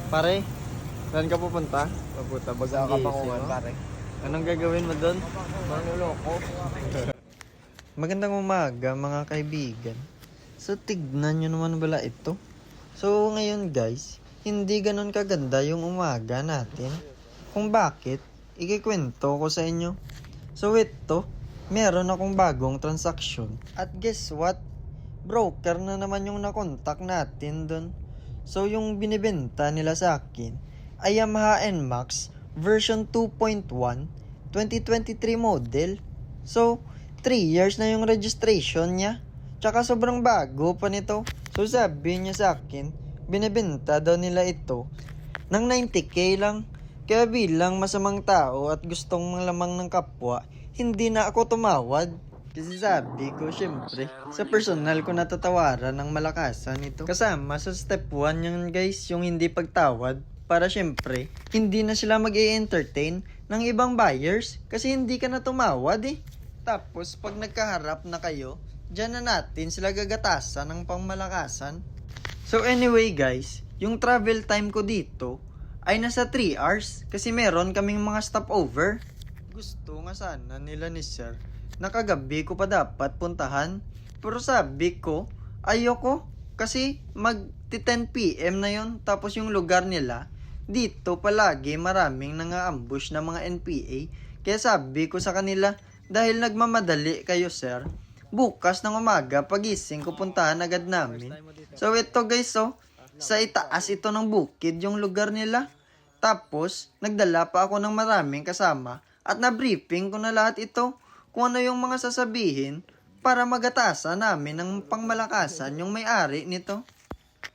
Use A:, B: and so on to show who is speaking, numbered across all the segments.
A: Pare, saan ka pupunta?
B: Mabuta, baga ka
A: Gising,
B: pangungan,
A: oh.
B: pare.
A: Anong gagawin mo doon?
B: Manuloko.
A: Magandang umaga mga kaibigan. So tignan nyo naman bala ito. So ngayon guys, hindi ganun kaganda yung umaga natin. Kung bakit, ikikwento ko sa inyo. So ito, meron akong bagong transaksyon. At guess what? Broker na naman yung nakontak natin doon. So yung binibenta nila sa akin ay Yamaha NMAX version 2.1 2023 model. So 3 years na yung registration niya. Tsaka sobrang bago pa nito. So sabi niya sa akin, binibenta daw nila ito ng 90k lang. Kaya bilang masamang tao at gustong manglamang ng kapwa, hindi na ako tumawad. Kasi sabi ko, syempre, sa personal ko natatawaran ng malakasan ito. Kasama sa step 1 yun guys, yung hindi pagtawad. Para syempre, hindi na sila mag-i-entertain ng ibang buyers kasi hindi ka na tumawad eh. Tapos, pag nagkaharap na kayo, dyan na natin sila gagatasan ng pangmalakasan. So anyway guys, yung travel time ko dito ay nasa 3 hours kasi meron kaming mga stopover. Gusto nga sana nila ni sir na kagabi ko pa dapat puntahan. Pero sabi ko, ayoko kasi mag 10 PM na yon. Tapos yung lugar nila, dito palagi maraming nang-aambush na mga NPA. Kaya sabi ko sa kanila, dahil nagmamadali kayo sir, bukas ng umaga pagising ko puntahan agad namin. So ito guys sa itaas ito ng bukid yung lugar nila. Tapos nagdala pa ako ng maraming kasama at na-briefing ko na lahat ito kung ano yung mga sasabihin para magatasan namin ng pangmalakasan yung may-ari nito.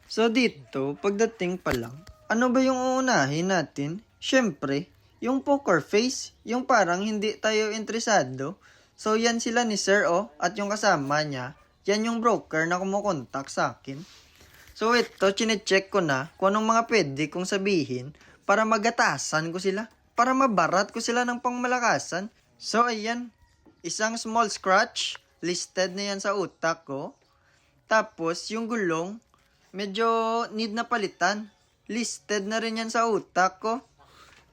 A: So dito, pagdating pa lang, ano ba yung uunahin natin? Syempre, yung poker face, yung parang hindi tayo interesado. So yan sila ni Sir at yung kasama niya, yan yung broker na kumukontak sa akin. So ito, chinecheck ko na kung anong mga pwede kong sabihin para magatasan ko sila, para mabarat ko sila ng pangmalakasan. So ayan, isang small scratch, listed na yan sa utak ko. Tapos yung gulong, medyo need na palitan, listed na rin yan sa utak ko.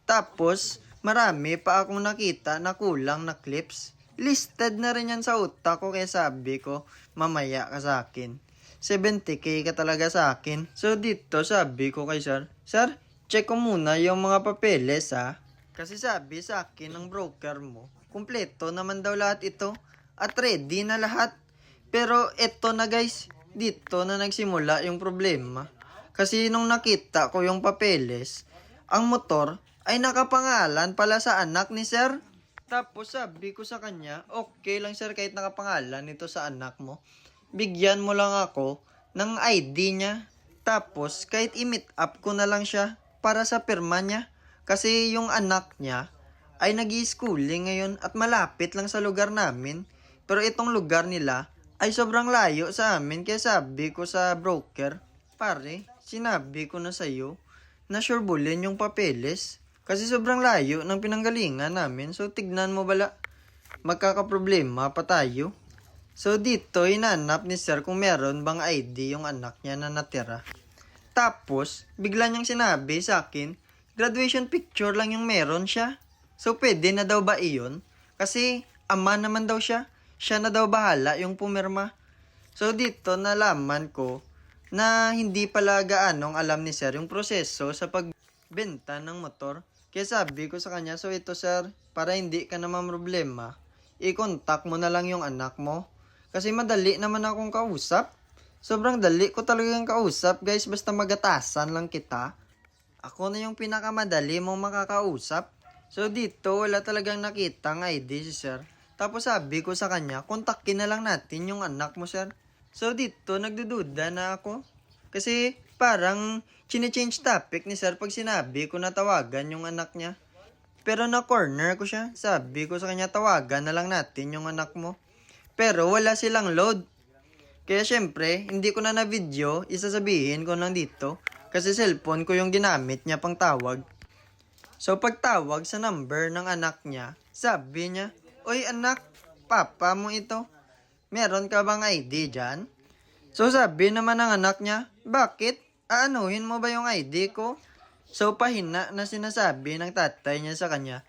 A: Tapos, marami pa akong nakita na kulang na clips. Listed na rin yan sa utak ko kaya sabi ko, mamaya ka sa akin. 70k ka talaga sa akin. So dito sabi ko kay sir, Sir, check ko muna yung mga papeles ha. Kasi sabi sa akin ng broker mo, kumpleto naman daw lahat ito at ready na lahat. Pero eto na guys, dito na nagsimula yung problema. Kasi nung nakita ko yung papeles, ang motor ay nakapangalan pala sa anak ni sir. Tapos sabi ko sa kanya, okay lang sir kahit nakapangalan ito sa anak mo. Bigyan mo lang ako ng ID niya. Tapos kahit i-meet up ko na lang siya para sa pirma niya. Kasi yung anak niya ay nag-i-schooling ngayon at malapit lang sa lugar namin. Pero itong lugar nila ay sobrang layo sa amin. Kaya sabi ko sa broker, pare, sinabi ko na sa'yo na sure bulin yung papeles. Kasi sobrang layo ng pinanggalingan namin. So tignan mo bala, magkakaproblema pa tayo. So dito, hinanap ni sir kung meron bang ID yung anak niya na natira. Tapos, bigla niyang sinabi sa akin, graduation picture lang yung meron siya. So pwede na daw ba iyon? Kasi ama naman daw siya. Siya na daw bahala yung pumirma. So dito, nalaman ko na hindi pala gaanong alam ni sir yung proseso sa pagbenta ng motor. Kaya sabi ko sa kanya, so ito sir, para hindi ka naman problema, i-contact mo na lang yung anak mo. Kasi madali naman akong kausap. Sobrang dali ko talagang kausap guys, basta magatasan lang kita. Ako na yung pinakamadali mong makakausap. So dito, wala talagang nakitang ID si sir. Tapos sabi ko sa kanya, kontakin na lang natin yung anak mo sir. So dito, nagdududa na ako. Kasi parang chine-change topic ni sir pag sinabi ko na tawagan yung anak niya. Pero na-corner ko siya. Sabi ko sa kanya, tawagan na lang natin yung anak mo. Pero wala silang load. Kaya syempre, hindi ko na na-video, isasabihin ko lang dito. Kasi cellphone ko yung ginamit niya pang tawag. So pagtawag sa number ng anak niya, sabi niya, Oy anak, papa mo ito. Meron ka bang ID dyan? So sabi naman ng anak niya, bakit? Aanuhin mo ba yung ID ko? So pahina na sinasabi ng tatay niya sa kanya,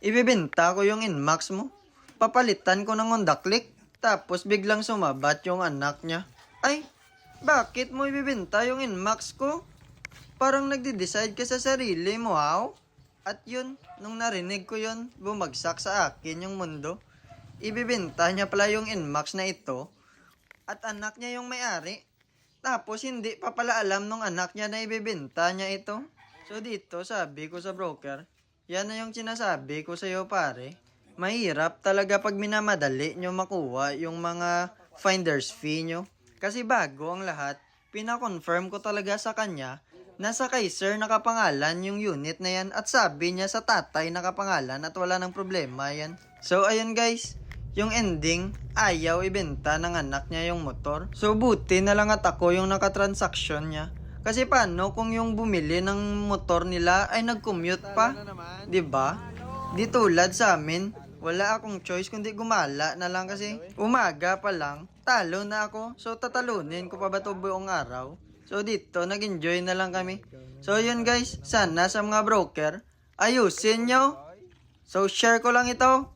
A: ibibenta ko yung Inmax mo. Papalitan ko ng Honda Click. Tapos biglang sumabat yung anak niya. Ay, bakit mo ibibenta yung Inmax ko? Parang nagde-decide ka sa sarili mo, how? At yun, nung narinig ko yun, bumagsak sa akin yung mundo. Ibibenta niya pala yung Inmax na ito. At anak niya yung may-ari. Tapos hindi pa pala alam nung anak niya na ibibenta niya ito. So dito sabi ko sa broker, yan na yung sinasabi ko sa'yo pare. Mahirap talaga pag minamadali nyo makuha yung mga finder's fee nyo. Kasi bago ang lahat, pinakonfirm ko talaga sa kanya na sa kay sir nakapangalan yung unit na yan at sabi niya sa tatay nakapangalan at wala nang problema yan. So ayun guys, yung ending, ayaw ibenta ng anak niya yung motor. So buti na lang at ako yung nakatransaksyon niya. Kasi paano kung yung bumili ng motor nila ay nag-commute pa? 'Di ba? Di tulad sa amin, wala akong choice kundi gumala na lang kasi umaga pa lang, talo na ako. So tatalunin ko pa ba to buong araw? So dito, nag-enjoy na lang kami. So yun guys, sana sa mga broker, ayusin nyo. So share ko lang ito.